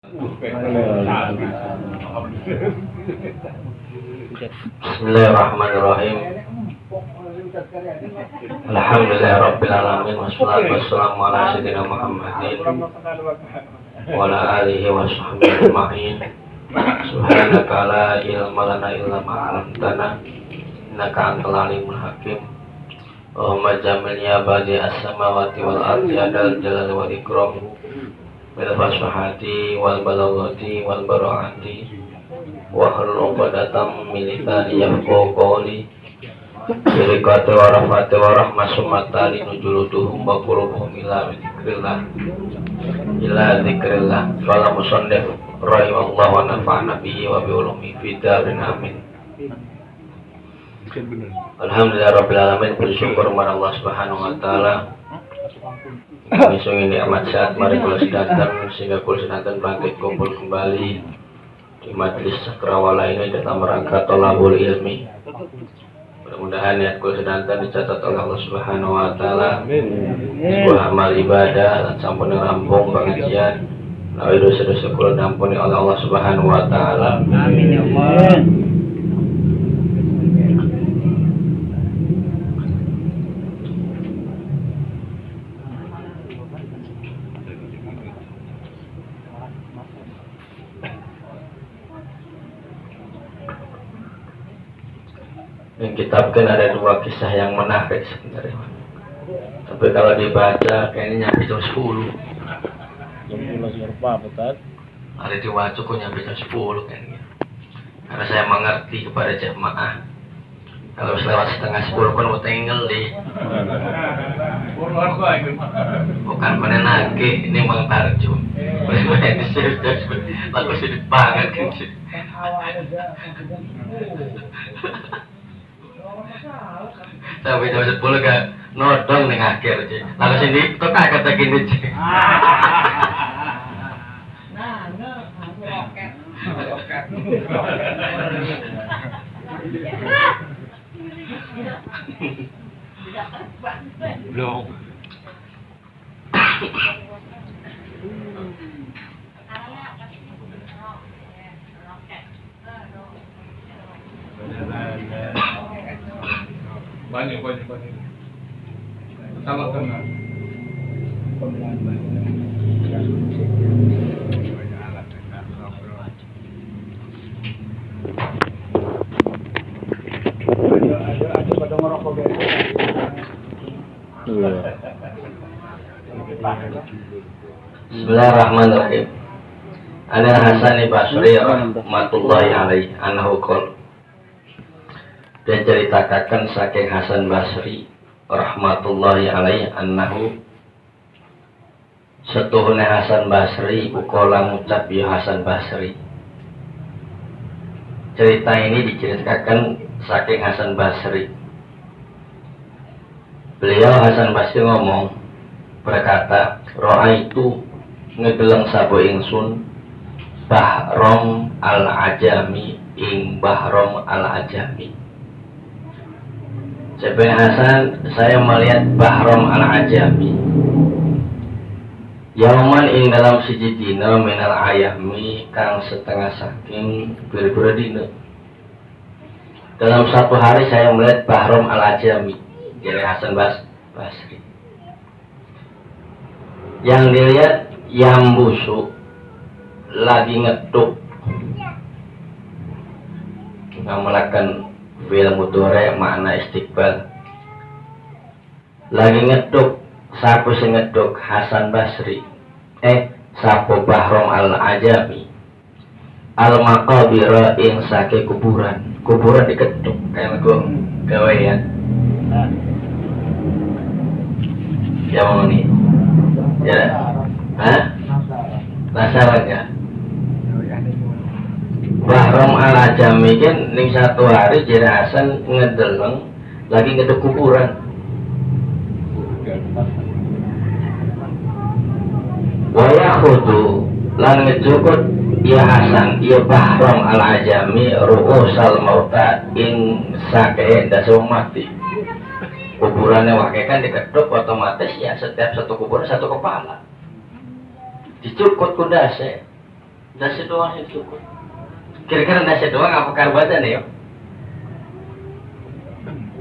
Bismillahirrahmanirrahim. Alhamdulillahirabbil alamin wassalatu wassalamu ala sayyidina Muhammadin wa ala alihi wa sahbihi ajma'in. Subhanaka la ilma lana illa ma 'allamtana innaka antal alimul hakim. Allahumma jamil ya badi as-samawati wal ardi adal jalali wal ikram bil fasahati wal balaghati wal bara'ati wa halul 'uqdatam min lisani yafqahu qawli birikati wa rahmati wa rahmasumatali nujuluduhum wa qulubuhum ila dzikrillah fala musannif rahimahullah wa nafa'na bihi wa bi ulumi fid darin amin. Alhamdulillahirabbil alamin, bersyukur kepada Allah Subhanahu wa taala. Kami sungguh nikmat saat mari kula sedanten sehingga kula sedanten bangkit kumpul kembali di majelis sakrawala ini dalam rangka thalabul ilmi. Mudah-mudahan niat kula sedanten dicatat oleh Allah Subhanahu wa taala. Sebuah amal ibadah dan sampun rampung pengajian. Lalu dosa-dosa kula diampuni oleh Allah Subhanahu wa taala. Amin ya Allah. Yang kitab kan ada dua kisah yang menarik sebenarnya. Tapi kalau dibaca kayaknya nyampe jam 10. Ada diwaca kok nyampe jam 10 kayaknya. Karena saya mengerti kepada jemaah. Kalau selewat setengah 10 kan mau tinggal di. Bukan menenage, ini mengtarjum. Lalu sedih banget kan sih. Sampai jam 10 gak nodong ning akhir sih. Lalu sini kok kaget lagi nih sih. Belum. Banyak. Sama kena. Bismillahirrahmanirrahim. Ana Hasan Basri rahmatullahi alaihi annahu qol. Dan ceritakan saking Hasan Basri rahmatullahi alaihi annahu setuhune Hasan Basri ukola ngucap ya Hasan Basri. Cerita ini diceritakan saking Hasan Basri. Beliau Hasan Basri ngomong berkata, roa itu ngedeleng sabo ingsun Bahrom al-Ajami ing Bahrom al-Ajami. Sebagai Hasan, saya melihat Bahrom al-Ajami Yauman ing dalam siji dina minal ayami kang setengah saking pira-pira dina. Dalam satu hari saya melihat Bahrom al-Ajami dari Hasan Basri. Yang dilihat yang busuk lagi ngeduk melakukan fil mudhari makna istiqbal. Lagi ngeduk sapu sing ngeduk Hasan Basri. Sapu Bahrom al-Ajami. Al-maqabira ing sake kuburan. Kuburan diketuk kayak gua gawean. Ya mau nih. Ya. Penasaran ya? Bahrom al-Ajami kan ning satu hari Jere Hasan ngedeleng lagi ngeduk kuburan. Waya khudu lan ngejukut ya Hasan ya Bahrom al-Ajami ru'usal mauta ing sake dasung mati. Kuburannya wakai kan diketuk otomatis ya setiap satu kuburan satu kepala. Dicukut kudase. Dasi doang sih cukup. Kira-kira dasi doang apa karbatan ya?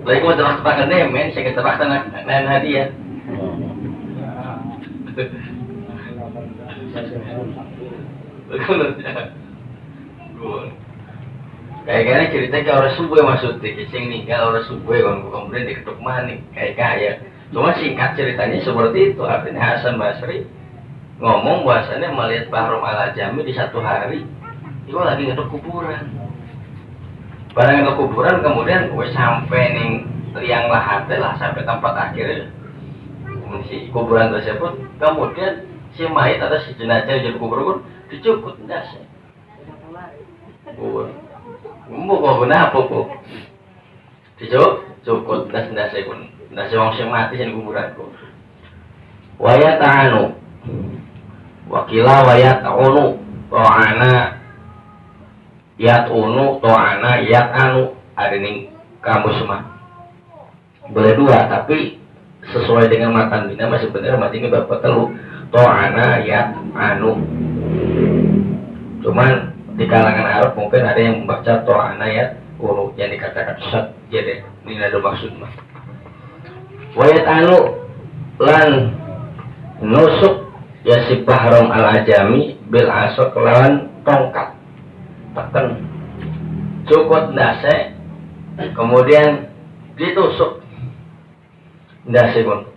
Lagi mau tebak-tebakan deh, men. Saya ketebak tanah hadiah. Kayak cerita ke orang subuh maksudnya, sing ninggal orang subuh kemudian diketuk maning kayak kaya. Cuma singkat ceritanya seperti itu. Artinya Hasan Basri ngomong bahasanya melihat Bahrom Al-Ajami di satu hari itu lagi ngeduk kuburan. Barang ngeduk kuburan kemudian gue sampai ning liang lahat lah sampai tempat akhirnya si kuburan tersebut. Kemudian si mayat atau si jenazah jadi kubur pun dicukut ndasnya. Mau kok kenapa kok? Dicukut ndasnya pun ndasnya wong sing mati sing kuburanku. Wayat anu wakila wayat unu to'ana yat unu to'ana yat anu ada ning kamu semua boleh dua tapi sesuai dengan matan bina masih benar mati ini bapak telu to'ana yat anu. Cuman di kalangan Arab mungkin ada yang membaca to'ana yat unu yang dikatakan sat jadi ini ada maksud mah. Wayat anu lan nusuk ya si Bahrom Al-Ajami bil asok lawan tongkat teken cukut ndase kemudian ditusuk ndase pun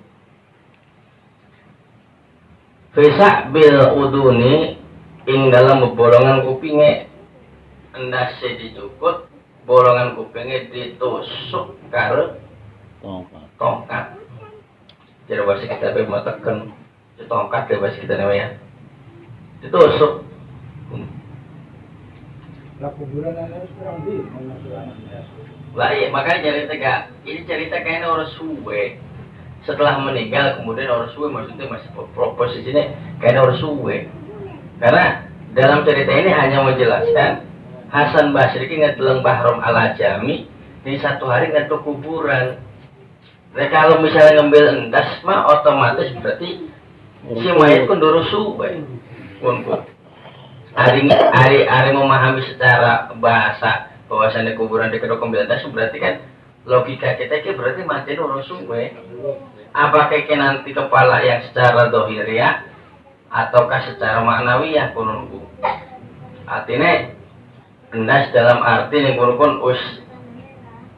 Fisa bil uduni ing dalam bolongan kupingnya ndase dicukut bolongan kupingnya ditusuk karo tongkat jadi bahasa kita mau teken tongkat deh bahasa kita namanya ditusuk. Lah kuburan ana kurang di lah iya makanya cerita ini cerita kayaknya orang suwe setelah meninggal kemudian orang suwe maksudnya masih posisinya kayaknya orang suwe karena dalam cerita ini hanya menjelaskan Hasan Basri ngedeleng Bahrom Al-Ajami di satu hari ngetuk kuburan. Nah kalau misalnya ngambil endas mah otomatis berarti si mayat pun dulu suwe pun hari memahami secara bahasa bahwasannya kuburan di kedua endas berarti kan logika kita berarti mati dulu suwe. Apakah nanti kepala yang secara dohiriyah ataukah secara maknawiyah kununku artinya endas dalam arti yang kunun us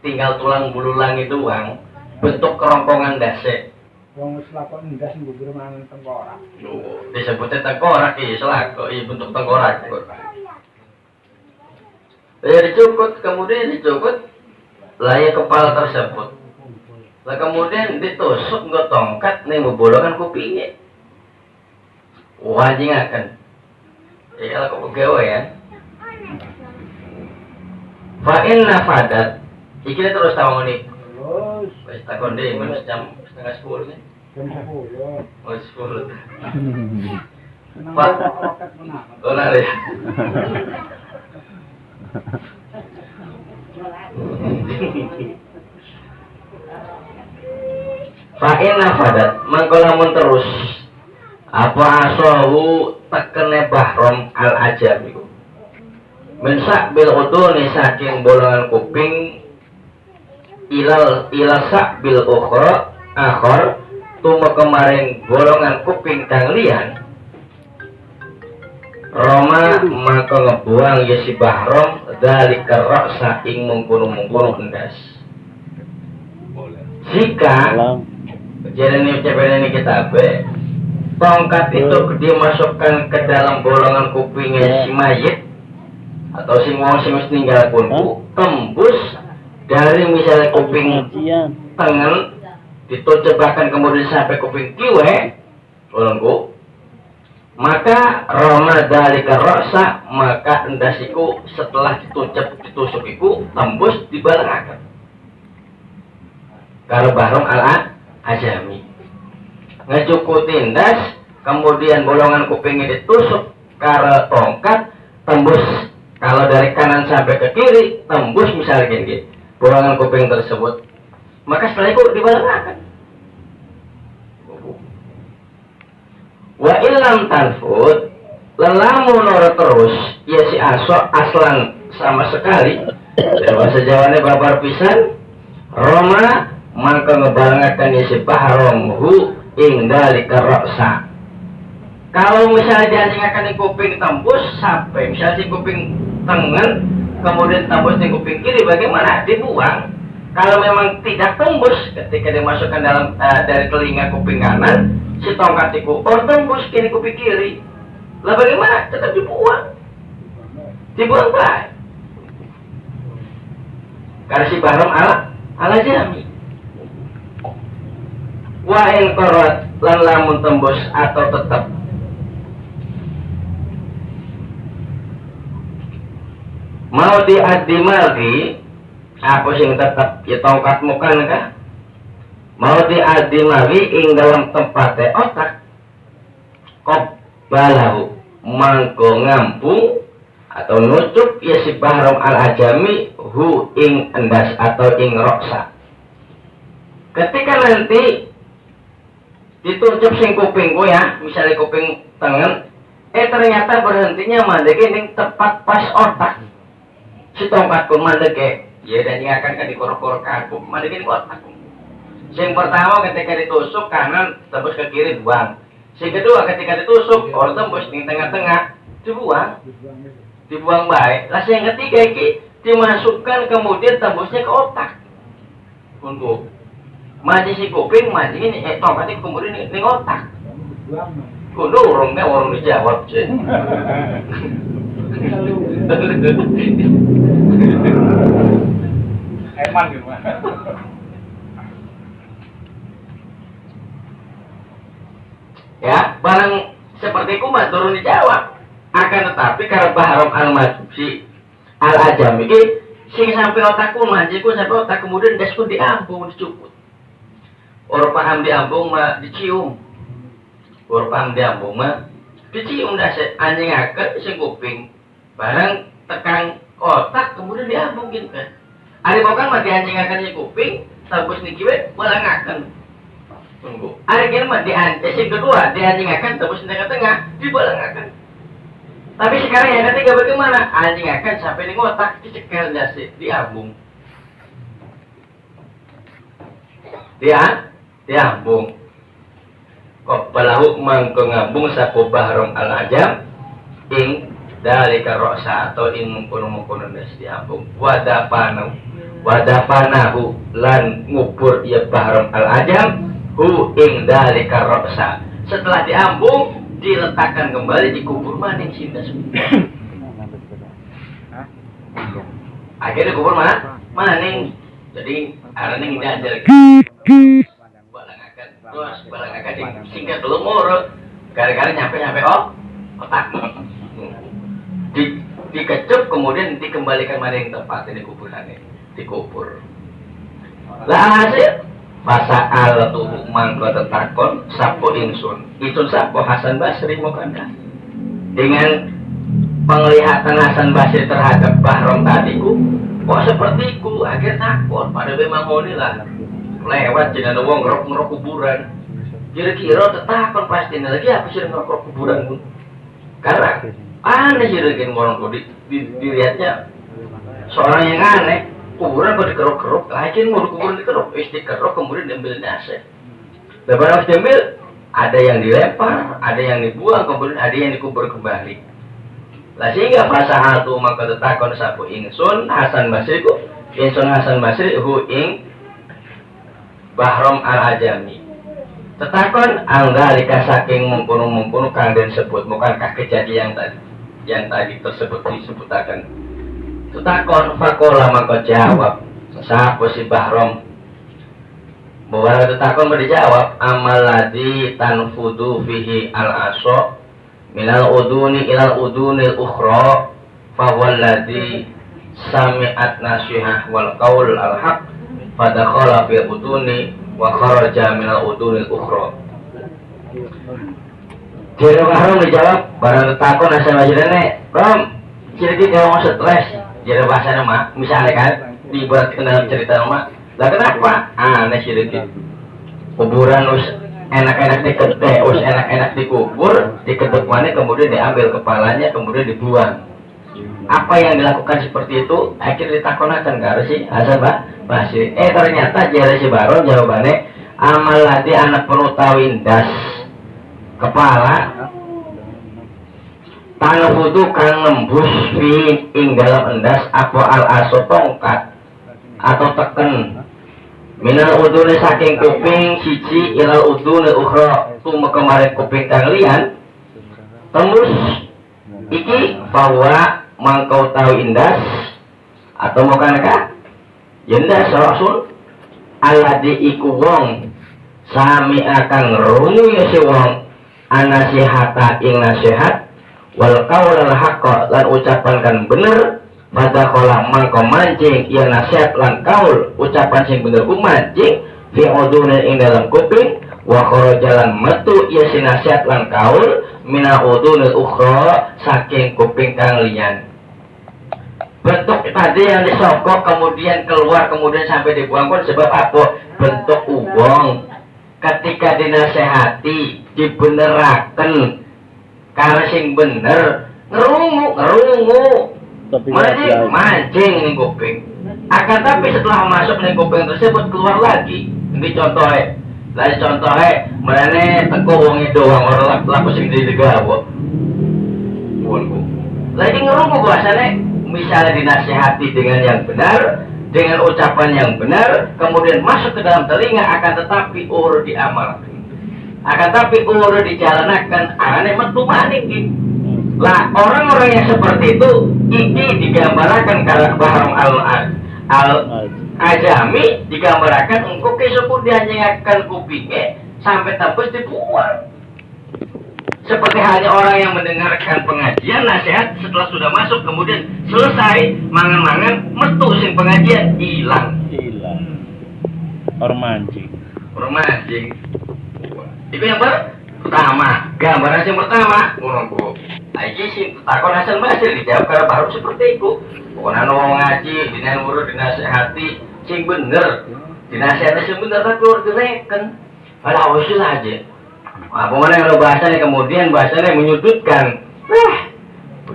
tinggal tulang bululang itu doang bentuk kerongkongan dase. Wong wis lakon ndas ngubur mangan tengkorak. Disebutnya tengkorak iya selako, iya bentuk tengkorak. Dicukut, kemudian dicukut layar kepala tersebut. Lah kemudian ditusuk nggo tongkat ning bolongan kupingnya. Wajing akan. Ya kok gawe ya. Fa inna fadat. Iki terus tahu nih. Terus Wis takon deh, jam 9:30 nih. jam 10. Oh, 10. Pak roket menang. Oh, nari. Fa'inna fadat, mangkolamun terus apa asohu tekene Bahrom Al-Ajami mensak bil uduni saking bolongan kuping ilasak bil ukhra akhor tuma kemarin bolongan kuping kang lian Roma maka ngebuang ya si Bahrom dari keroksa ing mengkono endas jika kejadian ini ucapan ini kita tongkat itu dimasukkan ke dalam bolongan kupingnya si mayit atau si wong sing wis ninggal pun tembus dari misalnya kuping tengen ditucepakan kemudian sampai kuping kiwe ulangku maka Roma dari keroksa maka endasiku setelah ditusuk iku tembus dibalengaken karo Bahrom Al-Ajami ngecukutin das kemudian bolongan kupingnya ditusuk karo tongkat tembus kalau dari kanan sampai ke kiri tembus misalnya gini bolongan kuping tersebut maka setelah itu dibalengaken wa illam tanfud Lelamun ora terus ya si aso aslan sama sekali dan bahasa Jawane babar pisan Roma mangka ngebarengaken ya si bahrom hu ing dalika roksa. Kalau misalnya dianjingakan di kuping tembus sampai misalnya si kuping tengen kemudian tembus di kuping kiri, bagaimana? Dibuang. Kalau memang tidak tembus ketika dimasukkan dalam dari telinga kuping kanan, si tongkat di kuping tembus kiri kuping kiri, lah bagaimana? Tetap dibuang. Dibuang baik. Karena si bahrom ala jami. Wa in qarat lan lamun tembus atau tetap mau diadimagi apa sing tetap ya tongkat muka kah? Mau diadimagi ing dalam tempatnya otak kop balahu mangko ngampung atau nutup ya si bahrom al ajami hu ing endas atau ing roksa. Ketika nanti ditutup sing kupingku ya, misalnya kuping tengen, ternyata berhentinya mandeke ning tepat pas otak. Si tongkatku mandeke, ya dan ini akan dikorok-korok aku, mandeke ning otak. Yang pertama ketika ditusuk kanan tembus ke kiri buang. Yang kedua ketika ditusuk orang tembus di tengah-tengah dibuang. Dibuang baik. Lah yang ketiga iki dimasukkan kemudian tembusnya ke otak. Untuk maji si kuping, maji ini tongkat itu kemudian ning otak. Kudu urungnya orang dijawab sih. Eman gimana? Ya, barang seperti itu mah turun dijawab. Akan tetapi kalau bahrom al-majusi al-ajam ini sing sampai otakku manjiku sampai otak kemudian dasku diambung dicuput. Orang paham diambung mah dicium. Orang paham diambung mah dicium dah anjing akan sing kuping. Barang tekan otak kemudian diambung gitu kan. Ada bukan mah anjing akan sing kuping tembus niki we balangaken. Tunggu. Ada kira mah sing kedua anjing akan tembus tengah-tengah dibalangaken. Tapi sekarang yang ketiga bagaimana? Anjing akan sampai di otak dicekel jasi, diambung. Diambung. Kok balahu mangko ngambung sapo bahrom al ajam ing dalika roksa atau ing mengkono-mengkono das diambung. Wadafanahu lan ngubur ia bahrom al ajam hu ing dalika roksa. Setelah diambung diletakkan kembali di kubur maning sindas. Akhirnya kubur maning. Jadi arane ini aja. Balangakan terus balangakan singkat lumur. Gara-gara nyampe otak. Dikecup kemudian dikembalikan maning tempat ini kuburannya. Dikubur. Lah hasil Fasa'al tuh mangko tetakon sapo insun sapo Hasan Basri mukanda dengan penglihatan Hasan Basri terhadap bahrom tadiku kok sepertiku akhir takut pada memang lah lewat jenazah wong ngerok kuburan kira-kira tetakon pasti lagi apa sih ngerok kuburan pun karena aneh sih dengan orang kok dilihatnya seorang yang aneh. Kuburan kok dikeruk-keruk, lagi mau kuburan dikeruk, dikeruk kemudian diambil nasi. Lepas diambil, ada yang dilempar, ada yang dibuang, kemudian ada yang dikubur kembali. Lah sehingga fasahal tu maka tetakon sapu ingsun Hasan Basri ku, ingsun Hasan Basri hu ing bahrom al ajami. Tetakon anggalika saking mengkono kang den sebut bukankah kejadian yang tadi tersebut disebutakan. Tutakon fakola maka jawab siapa si bahrom bahwa tutakon dijawab amaladi tanfudu fihi al aso minal uduni ilal udunil ukhra fawalladhi sami'at nasihah wal qaul al haq fadakhala fil uduni wa kharaja minal udunil ukhra. Jadi bahrom dijawab barang tutakon asal majirane Rom jadi kalau mau stres jadi bahasa nama, misalnya kan dibuat ke dalam cerita nama, lah kenapa? Aneh sih kuburan us enak-enak diketek, enak-enak dikubur, diketek mana, kemudian diambil kepalanya, kemudian dibuang. Apa yang dilakukan seperti itu? Akhirnya ditakonakan ke si Hasan Basri. Ternyata jari si Baron jawabannya amal lati anak perlu tawindas kepala tanufudu kang nembus fi ing dalam endas apa al aso tongkat atau teken minal udune saking kuping siji ilal udune ukhra tume kemarin kuping kang lian tembus iki bahwa mangkau tahu indas atau bukankah yendas rasul alladzi iku wong sami akan rungu ya si wong anasihata ing nasihat wal qaulal haqqa lan ucapan kan bener pada kolam mangko mancing ia nasihat lan kaul ucapan sing bener ku mancing fi udune ing dalam kuping wa kharajalan metu ia si nasihat lan kaul mina udune ukhra saking kuping kang liyan. Bentuk tadi yang disokok kemudian keluar kemudian sampai dibuang pun sebab apa? Bentuk uang ketika dinasehati dibeneraken karena sing bener ngerungu mancing nih kuping. Akan tapi setelah masuk nih kuping tersebut keluar lagi. Ini contohnya, lagi contohnya, mereka teko wongi doang orang laku sing didegawo. Buanku. Lagi ngerungu bahasanya, misalnya dinasihati dengan yang benar, dengan ucapan yang benar, kemudian masuk ke dalam telinga, akan tetapi urut diamalkan. Akan tapi urut dijalankan, aneh metu maning gitu. Lah orang-orang yang seperti itu ini digambarkan karena Bahram al-Ajami digambarkan engkau kesepun dianjingkan kupingnya sampai tembus dibuang. Seperti halnya orang yang mendengarkan pengajian nasihat setelah sudah masuk kemudian selesai mangan-mangan metu sing pengajian hilang. Orang mancing. Itu yang pertama, gambaran yang pertama, menunggu. Aji sih takon Hasan Basri dijawab karena baru seperti itu. Pokoknya mau ngaji, dengan urut dinasehati, sing bener, dinasehati sing bener tapi urut direken. Pada usul aja. Apa mana kalau bahasanya kemudian bahasanya menyudutkan.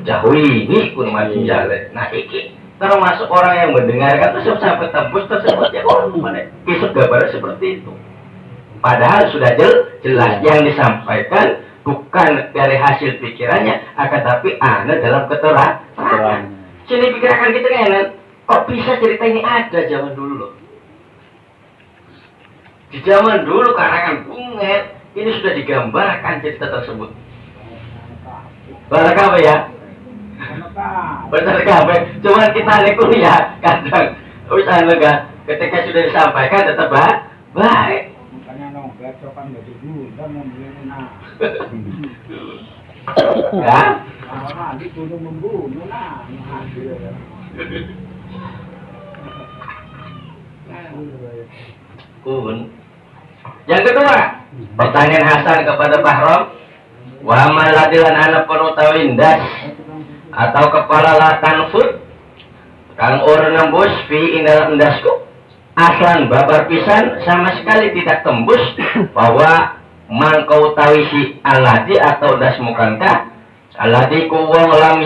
Jauhi ini pun masih jalan. Nah iki termasuk orang yang mendengarkan tersebut sampai tembus tersebut ya orang mana kisah gambaran seperti itu. Padahal sudah jelas yang disampaikan bukan dari hasil pikirannya, akan tapi ada dalam keterangan. Sini pikiran kita kan, kok bisa cerita ini ada zaman dulu loh. Di zaman dulu karangan Bunget ini sudah digambarkan cerita tersebut. Benar apa ya? Benar apa? Cuman kita kuliah kadang, usaha ketika sudah disampaikan tetap baik. Becokan baju gudang membeli nah. Ya? Di gunung membunuh nah. Yang kedua, pertanyaan Hasan kepada Bahram, wa maladilan anak penuh tawindas atau kepala latan food, kang orang nembus fi indal endasku. Aslan babar pisan sama sekali tidak tembus bahwa mangkau tawisi aladi atau das mukankah aladi kuwong lam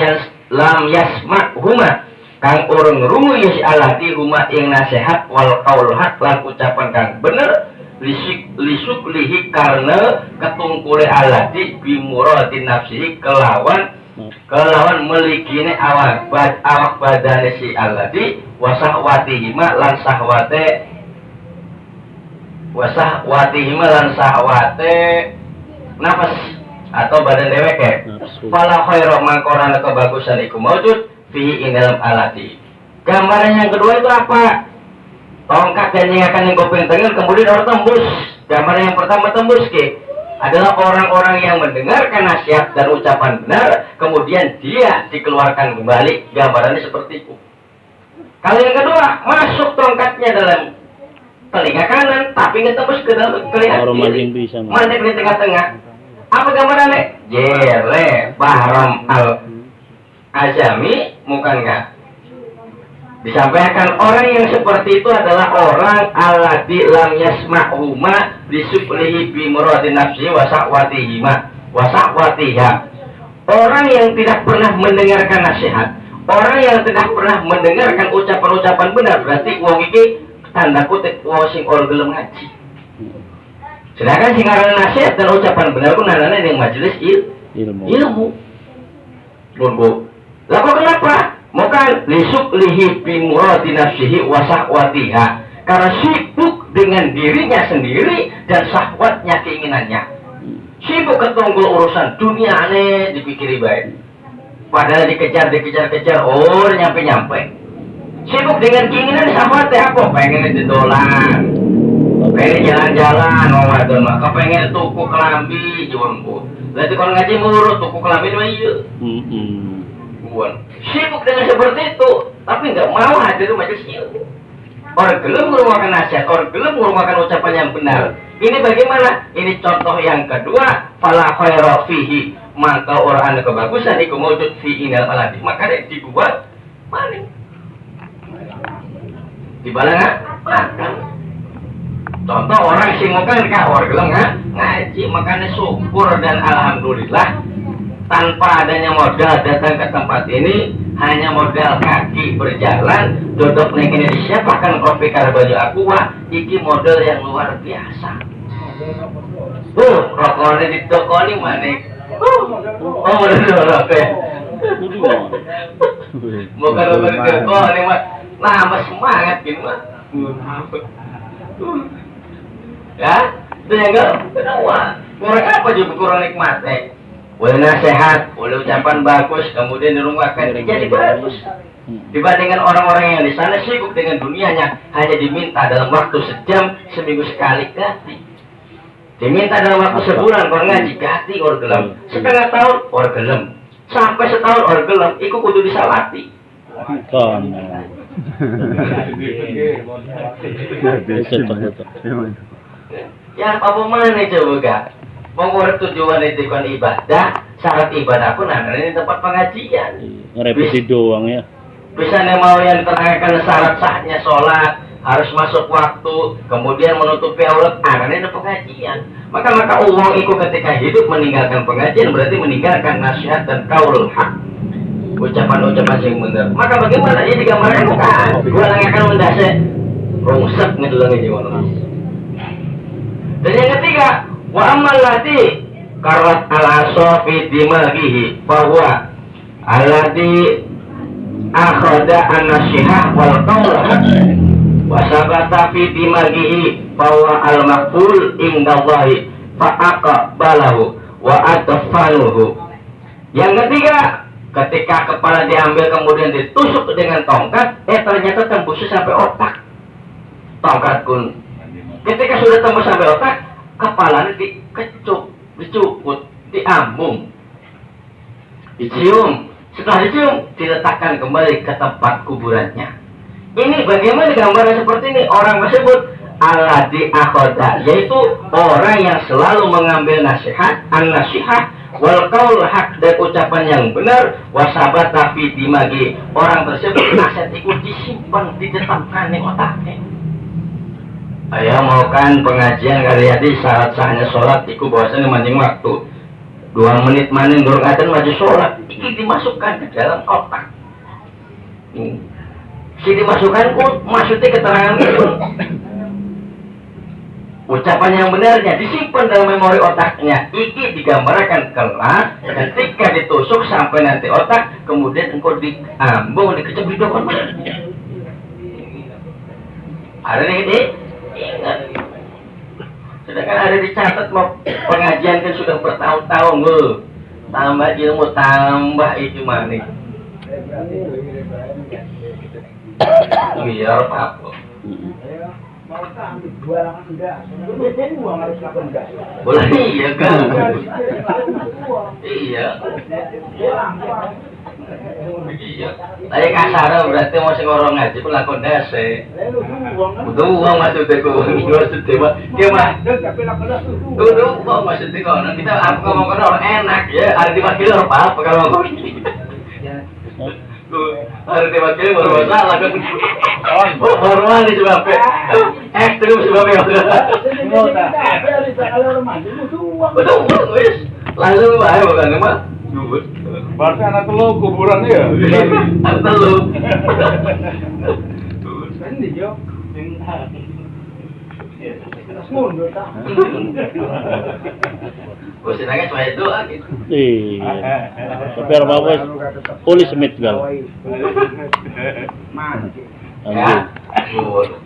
yasma huma kang urung rungu yasi aladi huma ing nasihat wal qaul hak lan ucapan kang bener lisuk lihi karena ketungkule aladi bimuratin nafsihi kelawan melikine awak badane si aladi wasahwatihima lan sahwate nafas atau badan deweke fala khairu mangkorana kebagusan iku maujud fi ing dalam alati. Gambaran yang kedua itu apa? Tongkat dan nyengakan yang kuping tengah kemudian orang tembus. Gambaran yang pertama tembus adalah orang-orang yang mendengarkan nasihat dan ucapan benar kemudian dia dikeluarkan kembali. Gambarannya seperti itu. Kalau yang kedua, masuk tongkatnya dalam telinga kanan, tapi ngetembus ke dalam telinga kiri. Mandek di tengah-tengah. Apa gambarannya? Jere Bahram al-Ajami, bukan enggak? Disampaikan orang yang seperti itu adalah orang alladzi lam yasma'huma lisublihi bi muradin nafsi wa sa'watiha. Orang yang tidak pernah mendengarkan nasihat, orang yang tidak pernah mendengarkan ucapan-ucapan benar, berarti wong iki tanda kutip wong sing ora gelem ngaji. Sedangkan sing aran nasihat dan ucapan benar ku nanane ning majelis ilmu. Lho, lah kok kenapa? Bukan lisublihi bi muradi nafsihi wa sahwatiha. Karena sibuk dengan dirinya sendiri dan syahwatnya, keinginannya. Sibuk ketunggul urusan dunia aneh dipikiri baik. Padahal dikejar, oh nyampe. Sibuk dengan keinginan syahwatnya apa? Pengen didolan, pengen jalan-jalan, kepengen tuku kelambi, jualku. Berarti kalau ngaji murut tuku kelambi mah iya. Sibuk dengan seperti itu, tapi nggak mau hadir majelis ilmu. Orang gelem ngurungkan nasihat, orang gelem ngurungkan ucapan yang benar. Ini bagaimana? Ini contoh yang kedua. Fala khaira fihi, maka orang anda kebagusan iku mawjud fi inal aladi. Maka dibuat maning. Di balangan makan. Contoh orang sing ngokan ka orang gelem ngaji, makanya syukur dan alhamdulillah. Tanpa adanya modal datang ke tempat ini, hanya modal kaki berjalan, duduk ning kene disiapkan kopi karo baju aqua, iki modal yang luar biasa. Rokoknya ditokoni manik. Modal rokok. Bukan rokok ditokoni mah, nama semangat gitu mah. Ya, itu yang kedua. Kurang apa juga kurang nikmatnya. Boleh nasihat, boleh ucapan bagus, kemudian dirumahkan jadi bagus. Dibandingkan orang-orang yang di sana sibuk dengan dunianya, hanya diminta dalam waktu sejam, seminggu sekali ganti. Diminta dalam waktu sebulan, kalau ngaji ganti orang gelem. Setengah tahun orang gelem, sampai setahun orang gelem, itu kudu disalati. Ya apa mana coba gak? Mengurut tujuan itu kan ibadah, syarat ibadah pun ada di tempat pengajian. Ngerevisi doang ya. Bisa nih mau yang terangkan syarat sahnya sholat, harus masuk waktu, kemudian menutupi aurat, ada di pengajian. Maka uang itu ketika hidup meninggalkan pengajian berarti meninggalkan nasihat dan qaulul haq. Ucapan-ucapan yang benar. Maka bagaimana ini digambarkan bukan? Gua lagi akan mendasar rungsek ngedulangnya gimana. Dan yang ketiga, wa amal lati karat ala sofi dimagihi bahwa alati akhada an-nasihah wal qaul wa sabata fi dimagihi bahwa al-maqbul indallahi fa aqbalahu wa adfanuhu. Yang ketiga, ketika kepala diambil kemudian ditusuk dengan tongkat, ternyata tembusnya sampai otak. Tongkat kun ketika sudah tembus sampai otak, kepalanya dikecup, dicukut, diambung, dicium. Setelah dicium, diletakkan kembali ke tempat kuburannya. Ini bagaimana gambaran seperti ini? Orang tersebut alladzi akhadha, yaitu orang yang selalu mengambil nasihat, an-nasihah wal qaul haq, dan ucapan yang benar, wasabata fi dimagi. Orang tersebut nasihat itu disimpan, ditetapkan di otaknya. Ayo mau kan pengajian karyadi syarat sahnya sholat iku bahwasanya mancing waktu 2 menit maning durung adzan maju sholat, ini dimasukkan ke dalam otak. Si dimasukkan maksudnya keterangan itu. Ucapan yang benarnya disimpan dalam memori otaknya. Iki digambarkan kelak ketika ditusuk sampai nanti otak, kemudian engkau diambung, dikecap di dokon. Ada ini. Ingat, sedangkan ada dicatat mau pengajian kan sudah bertahun-tahun loh. Tambah ilmu, tambah itu manik. Biar apa? Boleh iya kan? Iya. Iya. Tapi kasar berarti mau sing orang ngaji pun lakon dase. Butuh uang maksudnya kok, maksudnya mah, dia mah. Butuh uang maksudnya kok. Kita apa ngomong orang enak ya, ada di wakil apa kalau ngomong. Hari tiba-tiba baru masalah kan. Oh, baru mandi sebabnya. Terus sebabnya. Betul, wis. Langsung bae bukan mah. Jubut. Berarti anak telu kuburan ya? Anak telu. Kan di jo. Terus mundur tak. Bos nanya cuma doa gitu. Iya. Tapi apa polis mit gal. Mati. Ya.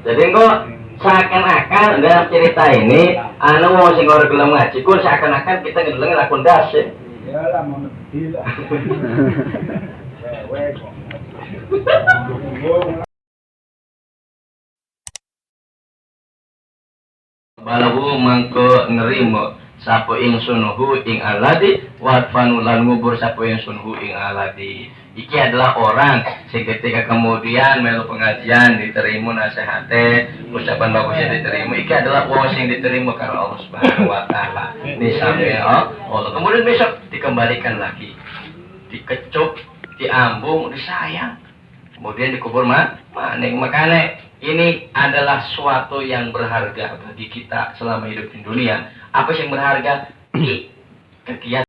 Jadi kok seakan-akan dalam cerita ini anu mau sing ora gelem ngaji kun seakan-akan kita ngedeleng lakon das ya. Iyalah mau gila. Cewek. Balahu mangko nerimo sapo ingsun hu ing aladi wa fanulan ngubur sapo ingsun hu ing aladi. Iki adalah orang sing ketika kemudian melu pengajian diterima nasihate ucapan bagusnya diterima. Iki adalah wong sing diterima karena Allah Subhanahu wa taala. Nisame Allah. Kemudian besok dikembalikan lagi. Dikecup, diambung, disayang. Kemudian dikubur maning. Makanya ini adalah suatu yang berharga bagi kita selama hidup di dunia. Apa yang berharga? Kegiatan